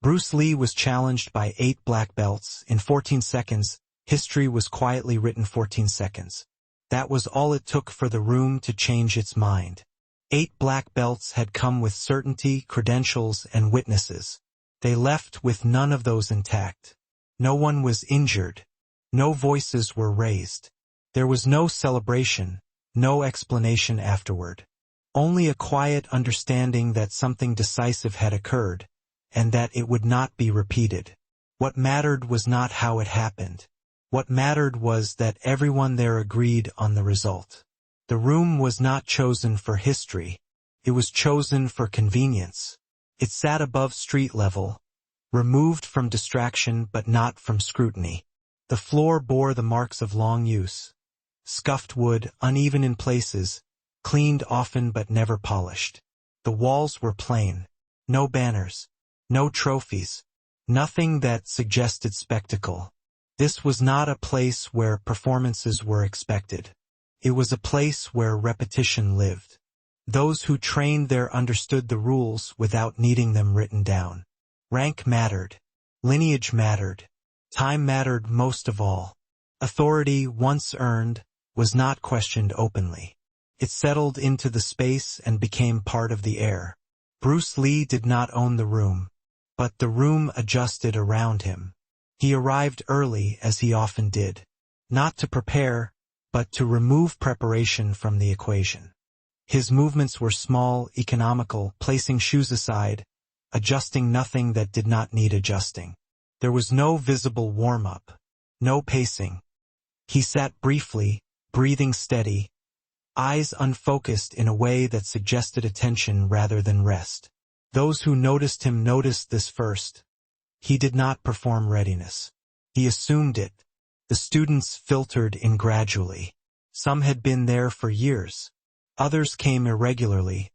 Bruce Lee was challenged by 8 black belts. In 14 seconds, history was quietly written. 14 seconds. That was all it took for the room to change its mind. 8 black belts had come with certainty, credentials, and witnesses. They left with none of those intact. No one was injured. No voices were raised. There was no celebration, no explanation afterward. Only a quiet understanding that something decisive had occurred, and that it would not be repeated. What mattered was not how it happened. What mattered was that everyone there agreed on the result. The room was not chosen for history. It was chosen for convenience. It sat above street level, removed from distraction but not from scrutiny. The floor bore the marks of long use. Scuffed wood, uneven in places, cleaned often but never polished. The walls were plain. No banners. No trophies. Nothing that suggested spectacle. This was not a place where performances were expected. It was a place where repetition lived. Those who trained there understood the rules without needing them written down. Rank mattered. Lineage mattered. Time mattered most of all. Authority, once earned, was not questioned openly. It settled into the space and became part of the air. Bruce Lee did not own the room, but the room adjusted around him. He arrived early, as he often did, not to prepare, but to remove preparation from the equation. His movements were small, economical, placing shoes aside, adjusting nothing that did not need adjusting. There was no visible warm-up, no pacing. He sat briefly, breathing steady, eyes unfocused in a way that suggested attention rather than rest. Those who noticed him noticed this first. He did not perform readiness. He assumed it. The students filtered in gradually. Some had been there for years. Others came irregularly,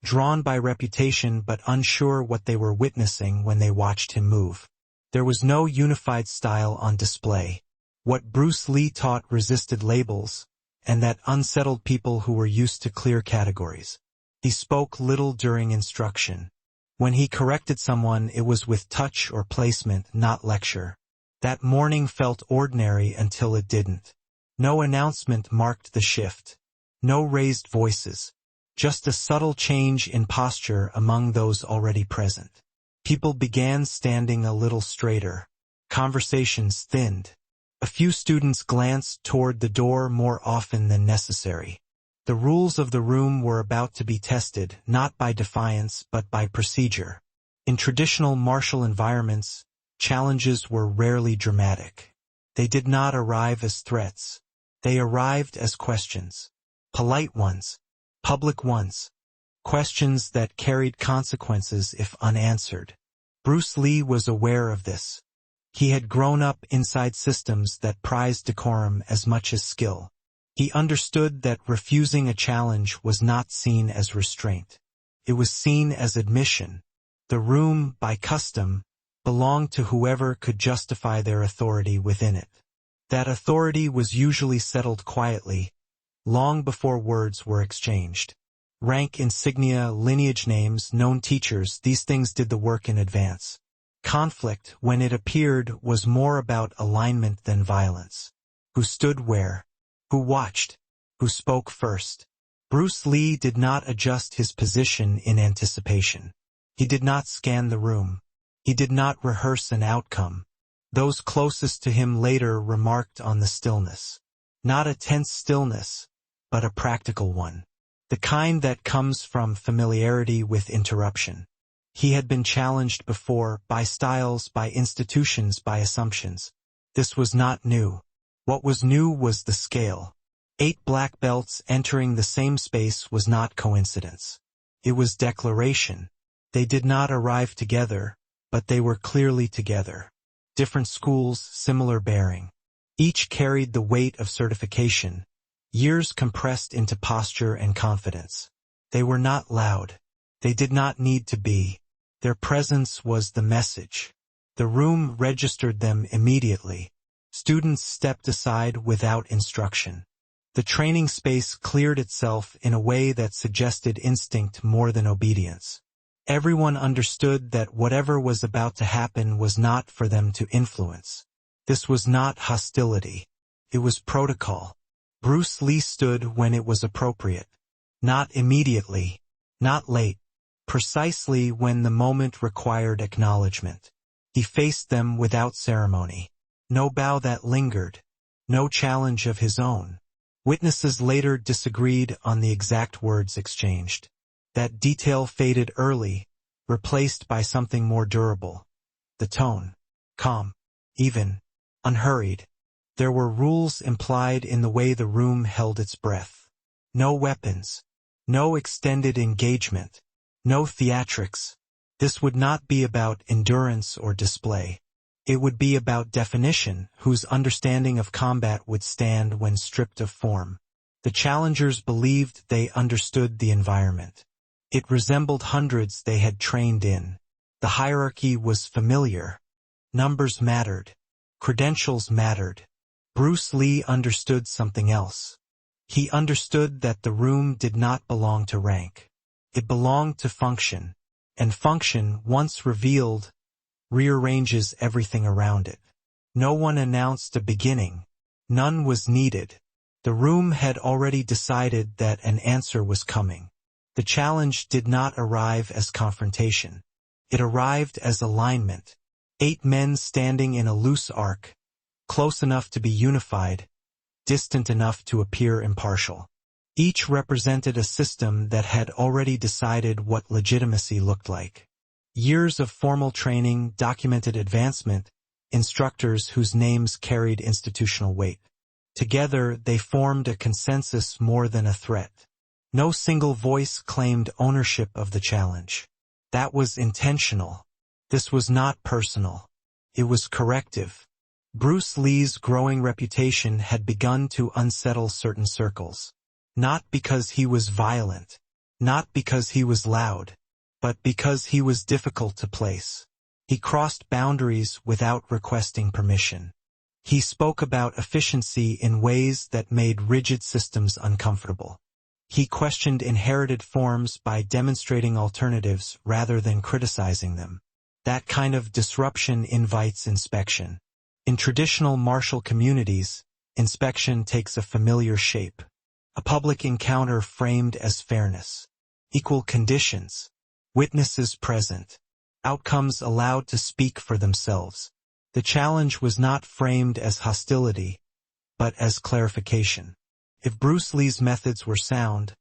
drawn by reputation but unsure what they were witnessing when they watched him move. There was no unified style on display. What Bruce Lee taught resisted labels, and that unsettled people who were used to clear categories. He spoke little during instruction. When he corrected someone, it was with touch or placement, not lecture. That morning felt ordinary until it didn't. No announcement marked the shift. No raised voices. Just a subtle change in posture among those already present. People began standing a little straighter. Conversations thinned. A few students glanced toward the door more often than necessary. The rules of the room were about to be tested, not by defiance but by procedure. In traditional martial environments, challenges were rarely dramatic. They did not arrive as threats. They arrived as questions. Polite ones. Public ones. Questions that carried consequences if unanswered. Bruce Lee was aware of this. He had grown up inside systems that prized decorum as much as skill. He understood that refusing a challenge was not seen as restraint. It was seen as admission. The room, by custom, belonged to whoever could justify their authority within it. That authority was usually settled quietly, long before words were exchanged. Rank insignia, lineage names, known teachers, these things did the work in advance. Conflict, when it appeared, was more about alignment than violence. Who stood where? Who watched? Who spoke first? Bruce Lee did not adjust his position in anticipation. He did not scan the room. He did not rehearse an outcome. Those closest to him later remarked on the stillness. Not a tense stillness, but a practical one. The kind that comes from familiarity with interruption. He had been challenged before, by styles, by institutions, by assumptions. This was not new. What was new was the scale. 8 black belts entering the same space was not coincidence. It was declaration. They did not arrive together, but they were clearly together. Different schools, similar bearing. Each carried the weight of certification, years compressed into posture and confidence. They were not loud. They did not need to be. Their presence was the message. The room registered them immediately. Students stepped aside without instruction. The training space cleared itself in a way that suggested instinct more than obedience. Everyone understood that whatever was about to happen was not for them to influence. This was not hostility. It was protocol. Bruce Lee stood when it was appropriate. Not immediately. Not late. Precisely when the moment required acknowledgement. He faced them without ceremony. No bow that lingered. No challenge of his own. Witnesses later disagreed on the exact words exchanged. That detail faded early, replaced by something more durable. The tone. Calm. Even. Unhurried. There were rules implied in the way the room held its breath. No weapons. No extended engagement. No theatrics. This would not be about endurance or display. It would be about definition, whose understanding of combat would stand when stripped of form. The challengers believed they understood the environment. It resembled hundreds they had trained in. The hierarchy was familiar. Numbers mattered. Credentials mattered. Bruce Lee understood something else. He understood that the room did not belong to rank. It belonged to function. And function, once revealed, rearranges everything around it. No one announced a beginning. None was needed. The room had already decided that an answer was coming. The challenge did not arrive as confrontation. It arrived as alignment. 8 men standing in a loose arc, close enough to be unified, distant enough to appear impartial. Each represented a system that had already decided what legitimacy looked like. Years of formal training documented advancement, instructors whose names carried institutional weight. Together, they formed a consensus more than a threat. No single voice claimed ownership of the challenge. That was intentional. This was not personal. It was corrective. Bruce Lee's growing reputation had begun to unsettle certain circles. Not because he was violent. Not because he was loud. But because he was difficult to place. He crossed boundaries without requesting permission. He spoke about efficiency in ways that made rigid systems uncomfortable. He questioned inherited forms by demonstrating alternatives rather than criticizing them. That kind of disruption invites inspection. In traditional martial communities, inspection takes a familiar shape. A public encounter framed as fairness. Equal conditions. Witnesses present. Outcomes allowed to speak for themselves. The challenge was not framed as hostility, but as clarification. If Bruce Lee's methods were sound,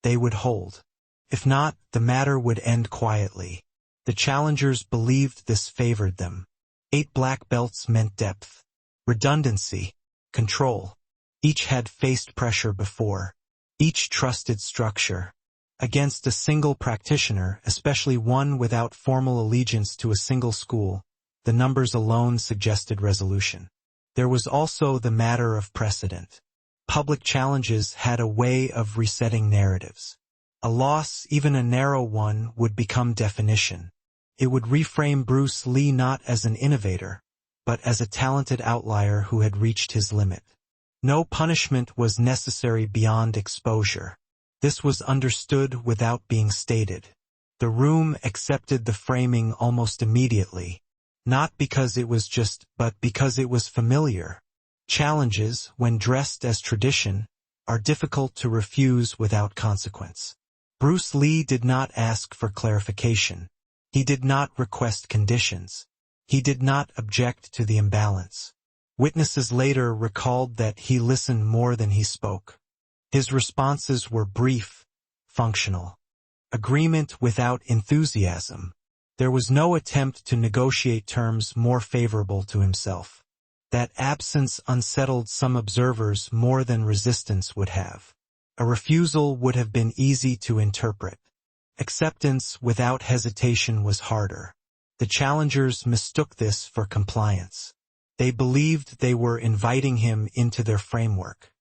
they would hold. If not, the matter would end quietly. The challengers believed this favored them. 8 black belts meant depth, redundancy, control. Each had faced pressure before. Each trusted structure. Against a single practitioner, especially one without formal allegiance to a single school, the numbers alone suggested resolution. There was also the matter of precedent. Public challenges had a way of resetting narratives. A loss, even a narrow one, would become definition. It would reframe Bruce Lee not as an innovator, but as a talented outlier who had reached his limit. No punishment was necessary beyond exposure. This was understood without being stated. The room accepted the framing almost immediately, not because it was just, but because it was familiar. Challenges, when dressed as tradition, are difficult to refuse without consequence. Bruce Lee did not ask for clarification. He did not request conditions. He did not object to the imbalance. Witnesses later recalled that he listened more than he spoke. His responses were brief, functional. Agreement without enthusiasm. There was no attempt to negotiate terms more favorable to himself. That absence unsettled some observers more than resistance would have. A refusal would have been easy to interpret. Acceptance without hesitation was harder. The challengers mistook this for compliance. They believed they were inviting him into their framework.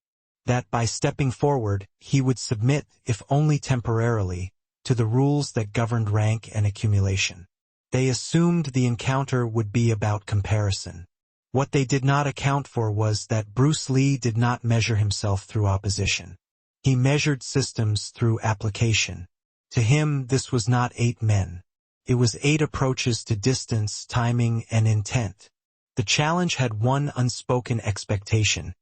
That by stepping forward, he would submit, if only temporarily, to the rules that governed rank and accumulation. They assumed the encounter would be about comparison. What they did not account for was that Bruce Lee did not measure himself through opposition. He measured systems through application. To him, this was not 8 men. It was 8 approaches to distance, timing, and intent. The challenge had one unspoken expectation: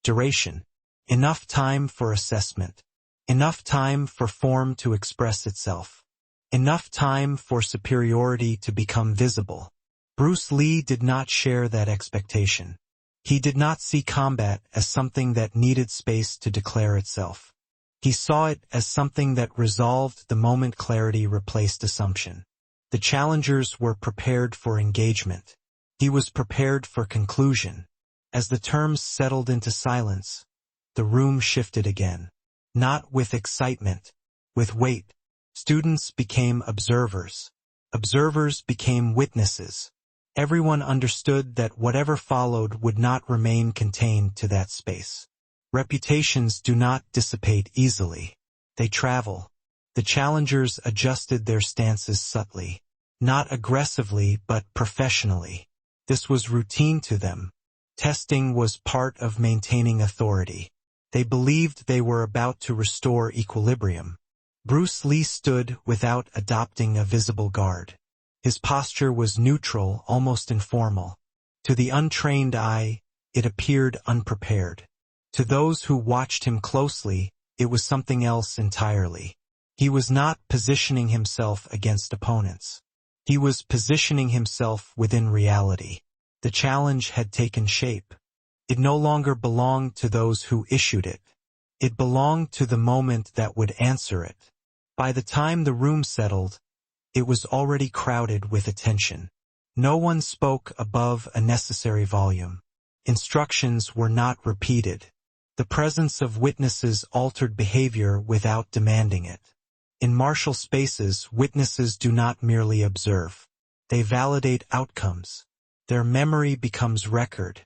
duration. Enough time for assessment. Enough time for form to express itself. Enough time for superiority to become visible. Bruce Lee did not share that expectation. He did not see combat as something that needed space to declare itself. He saw it as something that resolved the moment clarity replaced assumption. The challengers were prepared for engagement. He was prepared for conclusion. As the terms settled into silence, the room shifted again. Not with excitement, with weight. Students became observers. Observers became witnesses. Everyone understood that whatever followed would not remain contained to that space. Reputations do not dissipate easily. They travel. The challengers adjusted their stances subtly. Not aggressively, but professionally. This was routine to them. Testing was part of maintaining authority. They believed they were about to restore equilibrium. Bruce Lee stood without adopting a visible guard. His posture was neutral, almost informal. To the untrained eye, it appeared unprepared. To those who watched him closely, it was something else entirely. He was not positioning himself against opponents. He was positioning himself within reality. The challenge had taken shape. It no longer belonged to those who issued it. It belonged to the moment that would answer it. By the time the room settled, it was already crowded with attention. No one spoke above a necessary volume. Instructions were not repeated. The presence of witnesses altered behavior without demanding it. In martial spaces, witnesses do not merely observe. They validate outcomes. Their memory becomes record.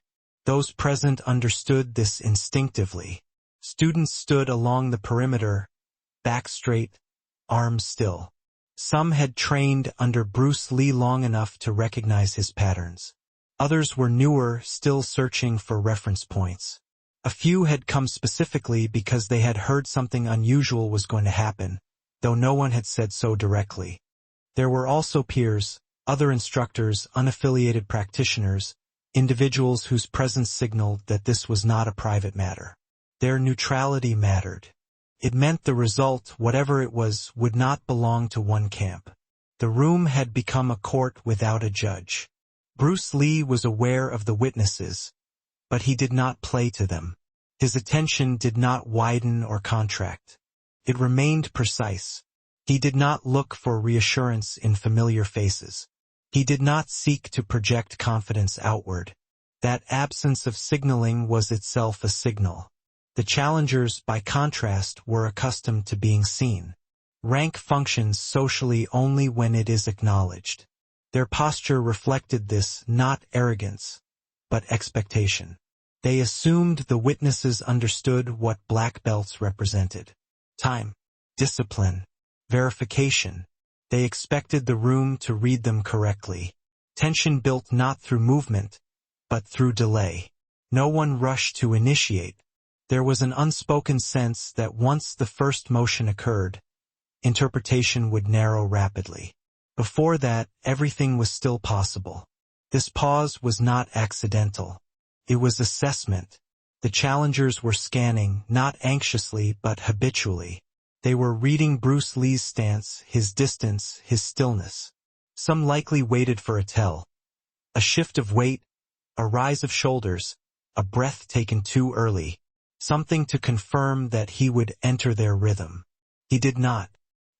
Those present understood this instinctively. Students stood along the perimeter, back straight, arms still. Some had trained under Bruce Lee long enough to recognize his patterns. Others were newer, still searching for reference points. A few had come specifically because they had heard something unusual was going to happen, though no one had said so directly. There were also peers, other instructors, unaffiliated practitioners, individuals whose presence signaled that this was not a private matter. Their neutrality mattered. It meant the result, whatever it was, would not belong to one camp. The room had become a court without a judge. Bruce Lee was aware of the witnesses, but he did not play to them. His attention did not widen or contract. It remained precise. He did not look for reassurance in familiar faces. He did not seek to project confidence outward. That absence of signaling was itself a signal. The challengers, by contrast, were accustomed to being seen. Rank functions socially only when it is acknowledged. Their posture reflected this, not arrogance, but expectation. They assumed the witnesses understood what black belts represented. Time, discipline, verification. They expected the room to read them correctly. Tension built not through movement, but through delay. No one rushed to initiate. There was an unspoken sense that once the first motion occurred, interpretation would narrow rapidly. Before that, everything was still possible. This pause was not accidental. It was assessment. The challengers were scanning, not anxiously but habitually. They were reading Bruce Lee's stance, his distance, his stillness. Some likely waited for a tell. A shift of weight, a rise of shoulders, a breath taken too early. Something to confirm that he would enter their rhythm. He did not.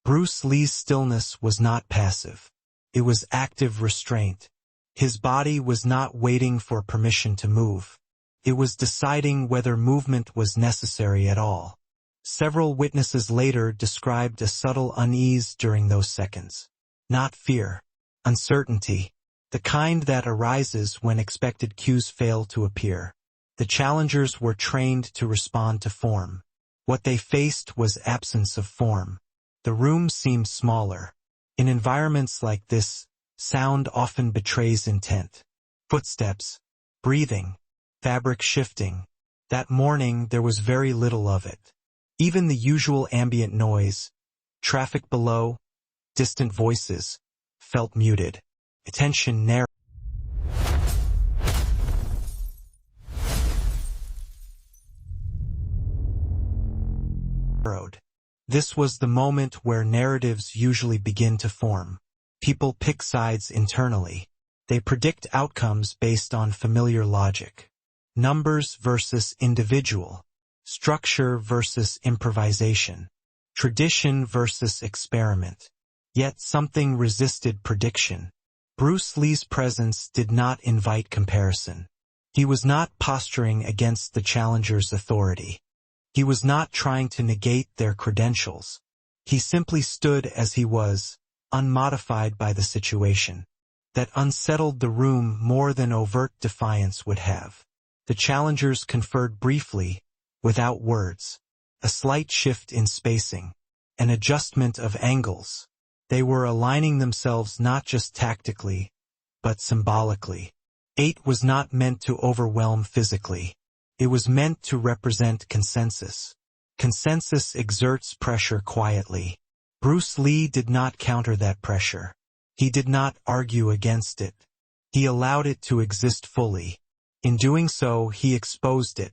Bruce Lee's stillness was not passive. It was active restraint. His body was not waiting for permission to move. It was deciding whether movement was necessary at all. Several witnesses later described a subtle unease during those seconds. Not fear. Uncertainty. The kind that arises when expected cues fail to appear. The challengers were trained to respond to form. What they faced was absence of form. The room seemed smaller. In environments like this, sound often betrays intent. Footsteps, breathing, fabric shifting. That morning there was very little of it. Even the usual ambient noise, traffic below, distant voices, felt muted. Attention narrowed. This was the moment where narratives usually begin to form. People pick sides internally. They predict outcomes based on familiar logic. Numbers versus individual. Structure versus improvisation. Tradition versus experiment. Yet something resisted prediction. Bruce Lee's presence did not invite comparison. He was not posturing against the challenger's authority. He was not trying to negate their credentials. He simply stood as he was, unmodified by the situation. That unsettled the room more than overt defiance would have. The challengers conferred briefly, without words. A slight shift in spacing. An adjustment of angles. They were aligning themselves not just tactically, but symbolically. 8 was not meant to overwhelm physically. It was meant to represent consensus. Consensus exerts pressure quietly. Bruce Lee did not counter that pressure. He did not argue against it. He allowed it to exist fully. In doing so, he exposed it.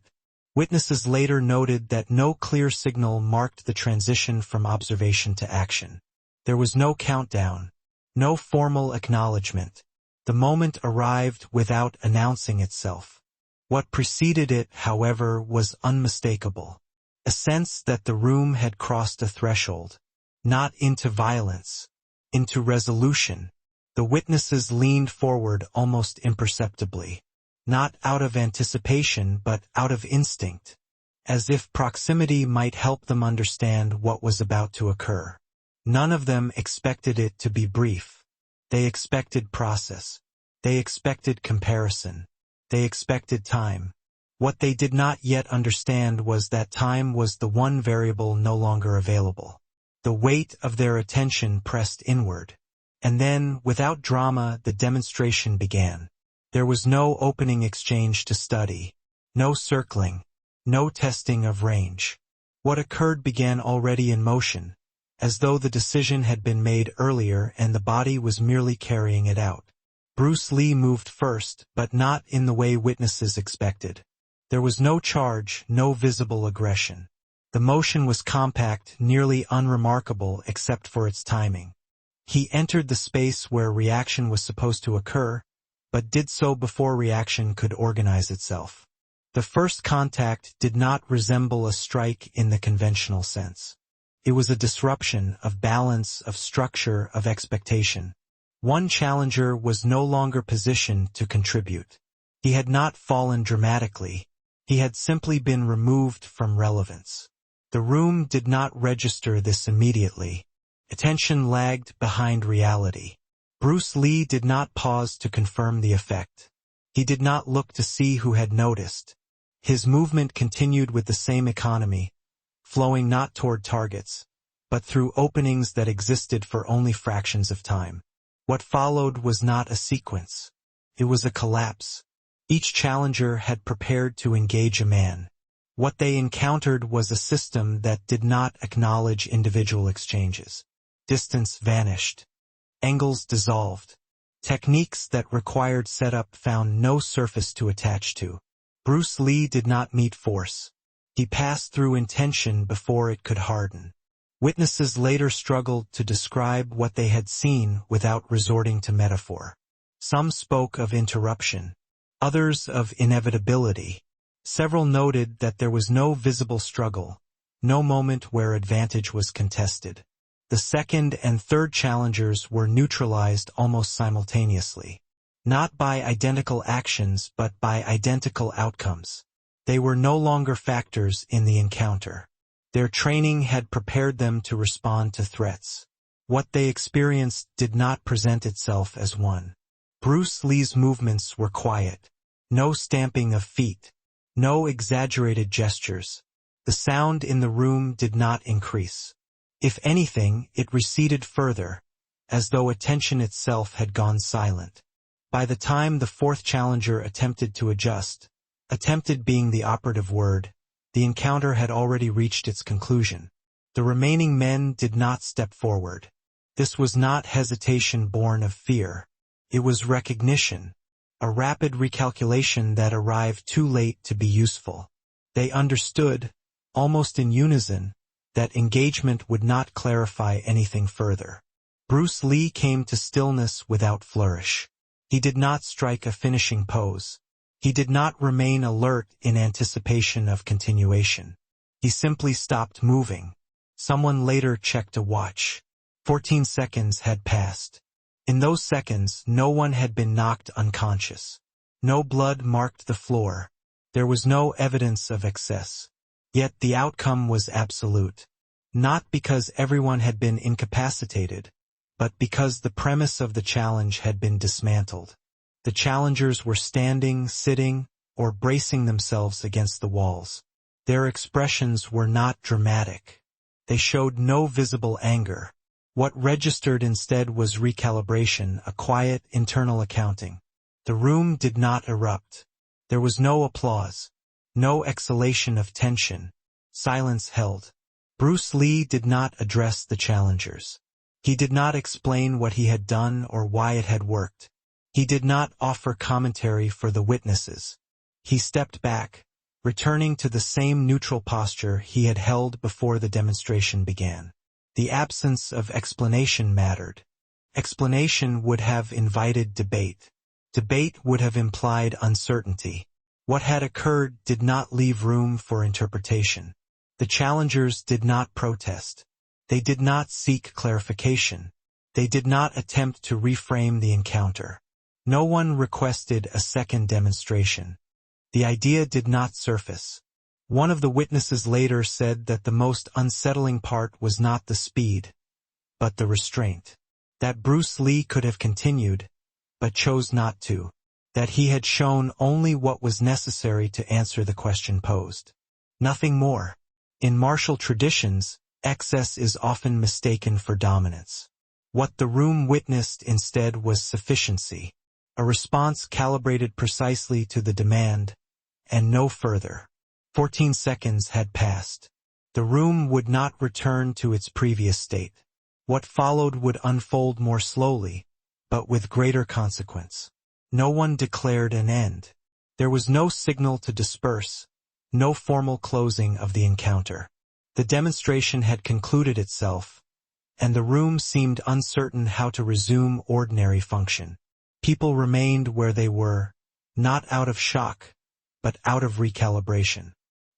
Witnesses later noted that no clear signal marked the transition from observation to action. There was no countdown, no formal acknowledgement. The moment arrived without announcing itself. What preceded it, however, was unmistakable. A sense that the room had crossed a threshold. Not into violence, into resolution. The witnesses leaned forward almost imperceptibly. Not out of anticipation, but out of instinct. As if proximity might help them understand what was about to occur. None of them expected it to be brief. They expected process. They expected comparison. They expected time. What they did not yet understand was that time was the one variable no longer available. The weight of their attention pressed inward. And then, without drama, the demonstration began. There was no opening exchange to study. No circling. No testing of range. What occurred began already in motion, as though the decision had been made earlier and the body was merely carrying it out. Bruce Lee moved first, but not in the way witnesses expected. There was no charge, no visible aggression. The motion was compact, nearly unremarkable except for its timing. He entered the space where reaction was supposed to occur, but did so before reaction could organize itself. The first contact did not resemble a strike in the conventional sense. It was a disruption of balance, of structure, of expectation. One challenger was no longer positioned to contribute. He had not fallen dramatically. He had simply been removed from relevance. The room did not register this immediately. Attention lagged behind reality. Bruce Lee did not pause to confirm the effect. He did not look to see who had noticed. His movement continued with the same economy, flowing not toward targets, but through openings that existed for only fractions of time. What followed was not a sequence. It was a collapse. Each challenger had prepared to engage a man. What they encountered was a system that did not acknowledge individual exchanges. Distance vanished. Angles dissolved. Techniques that required setup found no surface to attach to. Bruce Lee did not meet force. He passed through intention before it could harden. Witnesses later struggled to describe what they had seen without resorting to metaphor. Some spoke of interruption. Others of inevitability. Several noted that there was no visible struggle, no moment where advantage was contested. The second and third challengers were neutralized almost simultaneously. Not by identical actions, but by identical outcomes. They were no longer factors in the encounter. Their training had prepared them to respond to threats. What they experienced did not present itself as one. Bruce Lee's movements were quiet. No stamping of feet. No exaggerated gestures. The sound in the room did not increase. If anything, it receded further, as though attention itself had gone silent. By the time the fourth challenger attempted to adjust, attempted being the operative word, the encounter had already reached its conclusion. The remaining men did not step forward. This was not hesitation born of fear. It was recognition, a rapid recalculation that arrived too late to be useful. They understood, almost in unison, that engagement would not clarify anything further. Bruce Lee came to stillness without flourish. He did not strike a finishing pose. He did not remain alert in anticipation of continuation. He simply stopped moving. Someone later checked a watch. 14 seconds had passed. In those seconds, no one had been knocked unconscious. No blood marked the floor. There was no evidence of excess. Yet the outcome was absolute. Not because everyone had been incapacitated, but because the premise of the challenge had been dismantled. The challengers were standing, sitting, or bracing themselves against the walls. Their expressions were not dramatic. They showed no visible anger. What registered instead was recalibration, a quiet, internal accounting. The room did not erupt. There was no applause, no exhalation of tension. Silence held. Bruce Lee did not address the challengers. He did not explain what he had done or why it had worked. He did not offer commentary for the witnesses. He stepped back, returning to the same neutral posture he had held before the demonstration began. The absence of explanation mattered. Explanation would have invited debate. Debate would have implied uncertainty. What had occurred did not leave room for interpretation. The challengers did not protest. They did not seek clarification. They did not attempt to reframe the encounter. No one requested a second demonstration. The idea did not surface. One of the witnesses later said that the most unsettling part was not the speed, but the restraint. That Bruce Lee could have continued, but chose not to. That he had shown only what was necessary to answer the question posed. Nothing more. In martial traditions, excess is often mistaken for dominance. What the room witnessed instead was sufficiency, a response calibrated precisely to the demand, and no further. 14 seconds had passed. The room would not return to its previous state. What followed would unfold more slowly, but with greater consequence. No one declared an end. There was no signal to disperse, no formal closing of the encounter. The demonstration had concluded itself, and the room seemed uncertain how to resume ordinary function. People remained where they were, not out of shock, but out of recalibration.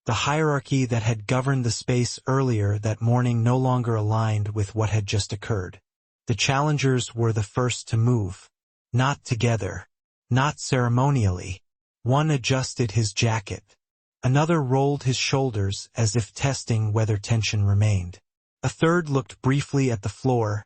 The hierarchy that had governed the space earlier that morning no longer aligned with what had just occurred. The challengers were the first to move. Not together. Not ceremonially. One adjusted his jacket. Another rolled his shoulders as if testing whether tension remained. A third looked briefly at the floor,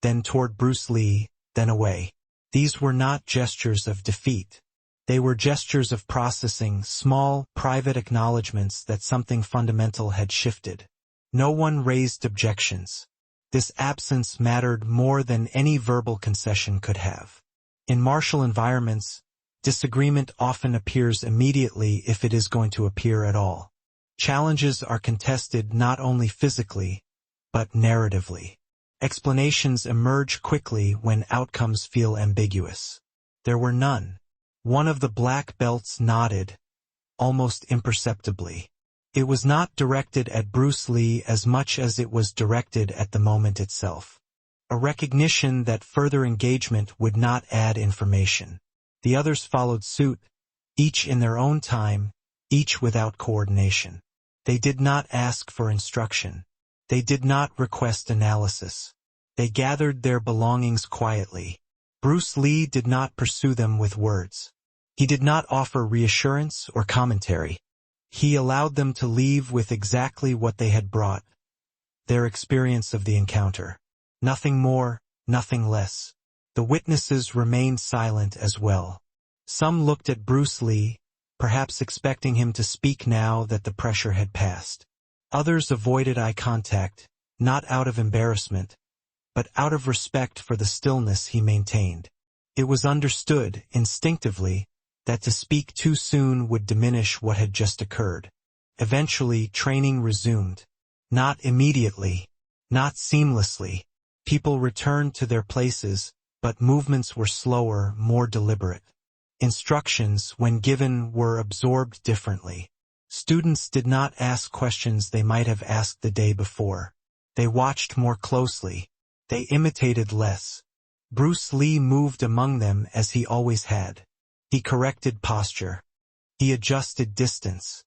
then toward Bruce Lee, then away. These were not gestures of defeat. They were gestures of processing, small, private acknowledgments that something fundamental had shifted. No one raised objections. This absence mattered more than any verbal concession could have. In martial environments, disagreement often appears immediately if it is going to appear at all. Challenges are contested not only physically, but narratively. Explanations emerge quickly when outcomes feel ambiguous. There were none. One of the black belts nodded, almost imperceptibly. It was not directed at Bruce Lee as much as it was directed at the moment itself. A recognition that further engagement would not add information. The others followed suit, each in their own time, each without coordination. They did not ask for instruction. They did not request analysis. They gathered their belongings quietly. Bruce Lee did not pursue them with words. He did not offer reassurance or commentary. He allowed them to leave with exactly what they had brought, their experience of the encounter. Nothing more, nothing less. The witnesses remained silent as well. Some looked at Bruce Lee, perhaps expecting him to speak now that the pressure had passed. Others avoided eye contact, not out of embarrassment, but out of respect for the stillness he maintained. It was understood, instinctively, that to speak too soon would diminish what had just occurred. Eventually, training resumed. Not immediately, not seamlessly, People returned to their places, but movements were slower, more deliberate. Instructions, when given, were absorbed differently. Students did not ask questions they might have asked the day before. They watched more closely. They imitated less. Bruce Lee moved among them as he always had. He corrected posture. He adjusted distance.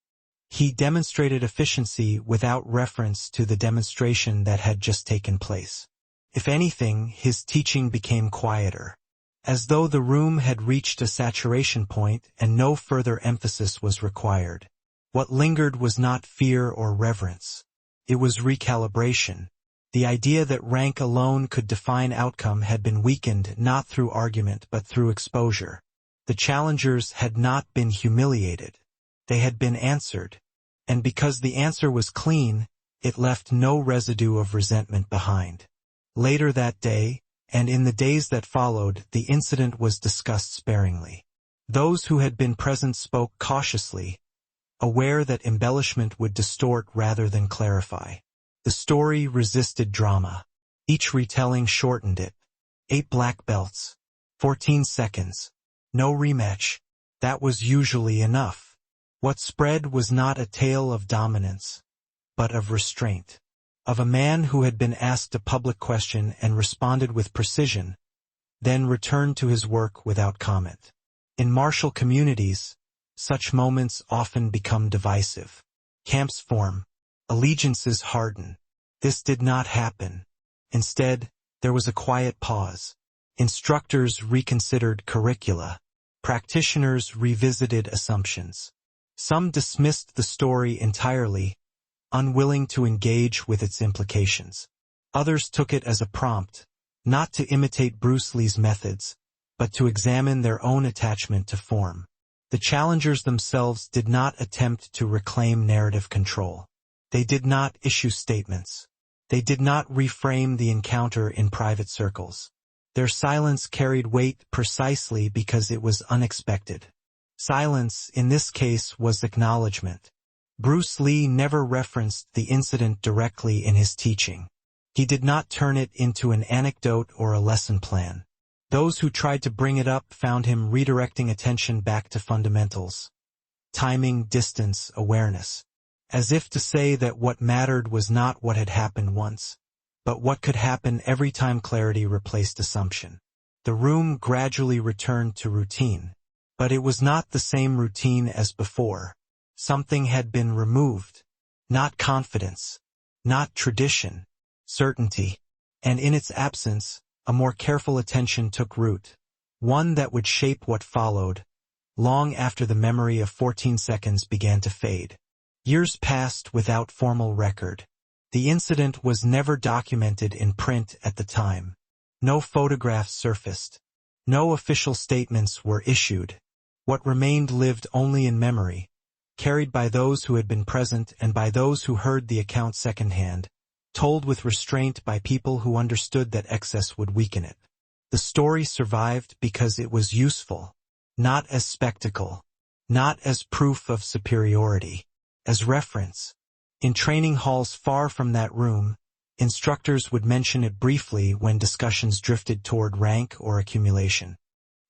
He demonstrated efficiency without reference to the demonstration that had just taken place. If anything, his teaching became quieter, as though the room had reached a saturation point and no further emphasis was required. What lingered was not fear or reverence. It was recalibration. The idea that rank alone could define outcome had been weakened not through argument but through exposure. The challengers had not been humiliated. They had been answered. And because the answer was clean, it left no residue of resentment behind. Later that day, and in the days that followed, the incident was discussed sparingly. Those who had been present spoke cautiously, aware that embellishment would distort rather than clarify. The story resisted drama. Each retelling shortened it. 8 black belts. 14 seconds. No rematch. That was usually enough. What spread was not a tale of dominance, but of restraint. Of a man who had been asked a public question and responded with precision, then returned to his work without comment. In martial communities, such moments often become divisive. Camps form. Allegiances harden. This did not happen. Instead, there was a quiet pause. Instructors reconsidered curricula. Practitioners revisited assumptions. Some dismissed the story entirely, unwilling to engage with its implications. Others took it as a prompt, not to imitate Bruce Lee's methods, but to examine their own attachment to form. The challengers themselves did not attempt to reclaim narrative control. They did not issue statements. They did not reframe the encounter in private circles. Their silence carried weight precisely because it was unexpected. Silence, in this case, was acknowledgement. Bruce Lee never referenced the incident directly in his teaching. He did not turn it into an anecdote or a lesson plan. Those who tried to bring it up found him redirecting attention back to fundamentals. Timing, distance, awareness. As if to say that what mattered was not what had happened once, but what could happen every time clarity replaced assumption. The room gradually returned to routine. But it was not the same routine as before. Something had been removed. Not confidence. Not tradition. Certainty. And in its absence, a more careful attention took root. One that would shape what followed, long after the memory of 14 seconds began to fade. Years passed without formal record. The incident was never documented in print at the time. No photographs surfaced. No official statements were issued. What remained lived only in memory, carried by those who had been present and by those who heard the account secondhand, told with restraint by people who understood that excess would weaken it. The story survived because it was useful, not as spectacle, not as proof of superiority, as reference. In training halls far from that room, instructors would mention it briefly when discussions drifted toward rank or accumulation.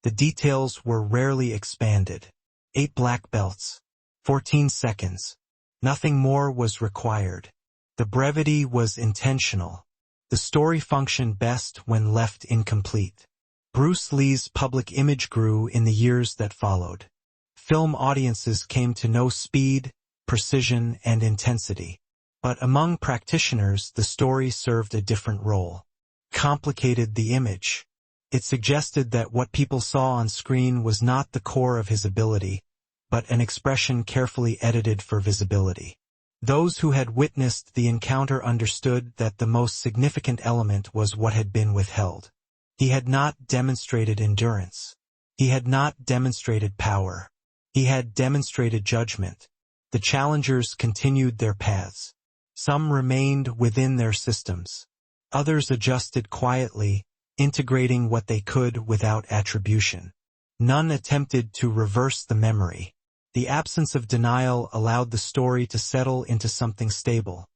The details were rarely expanded. 8 black belts. 14 seconds. Nothing more was required. The brevity was intentional. The story functioned best when left incomplete. Bruce Lee's public image grew in the years that followed. Film audiences came to know speed, precision, and intensity. But among practitioners, the story served a different role. Complicated the image. It suggested that what people saw on screen was not the core of his ability, but an expression carefully edited for visibility. Those who had witnessed the encounter understood that the most significant element was what had been withheld. He had not demonstrated endurance. He had not demonstrated power. He had demonstrated judgment. The challengers continued their paths. Some remained within their systems. Others adjusted quietly, integrating what they could without attribution. None attempted to reverse the memory. The absence of denial allowed the story to settle into something stable.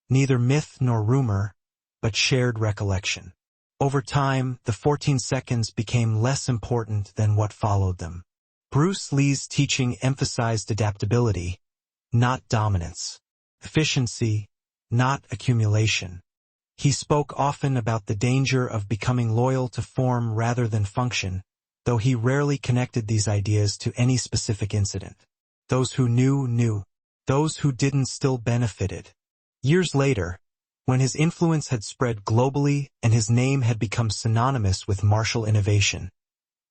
Neither myth nor rumor, but shared recollection. Over time, the 14 seconds became less important than what followed them. Bruce Lee's teaching emphasized adaptability, not dominance. Efficiency, not accumulation. He spoke often about the danger of becoming loyal to form rather than function, though he rarely connected these ideas to any specific incident. Those who knew, knew. Those who didn't still benefited. Years later, when his influence had spread globally and his name had become synonymous with martial innovation,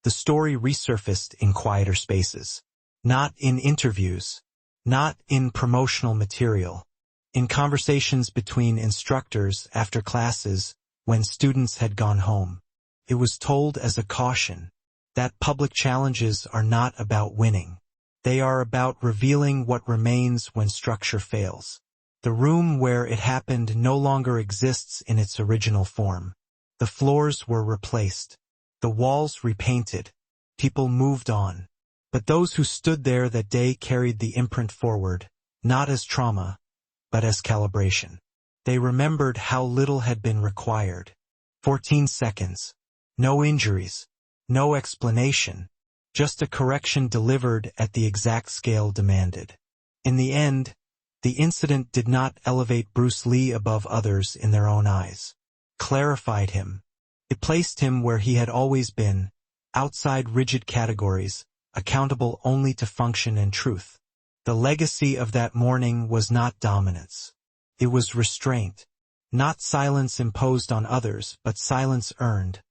the story resurfaced in quieter spaces. Not in interviews, not in promotional material, in conversations between instructors after classes when students had gone home. It was told as a caution that public challenges are not about winning. They are about revealing what remains when structure fails. The room where it happened no longer exists in its original form. The floors were replaced. The walls repainted. People moved on. But those who stood there that day carried the imprint forward, not as trauma, but as calibration. They remembered how little had been required. 14 seconds. No injuries. No explanation. Just a correction delivered at the exact scale demanded. In the end, the incident did not elevate Bruce Lee above others in their own eyes. Clarified him. It placed him where he had always been, outside rigid categories, accountable only to function and truth. The legacy of that morning was not dominance. It was restraint. Not silence imposed on others, but silence earned,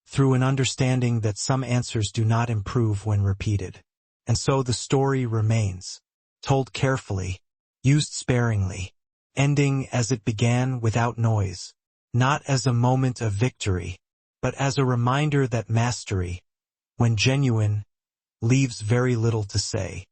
through an understanding that some answers do not improve when repeated. And so the story remains, told carefully, used sparingly, ending as it began without noise, not as a moment of victory, but as a reminder that mastery, when genuine, leaves very little to say.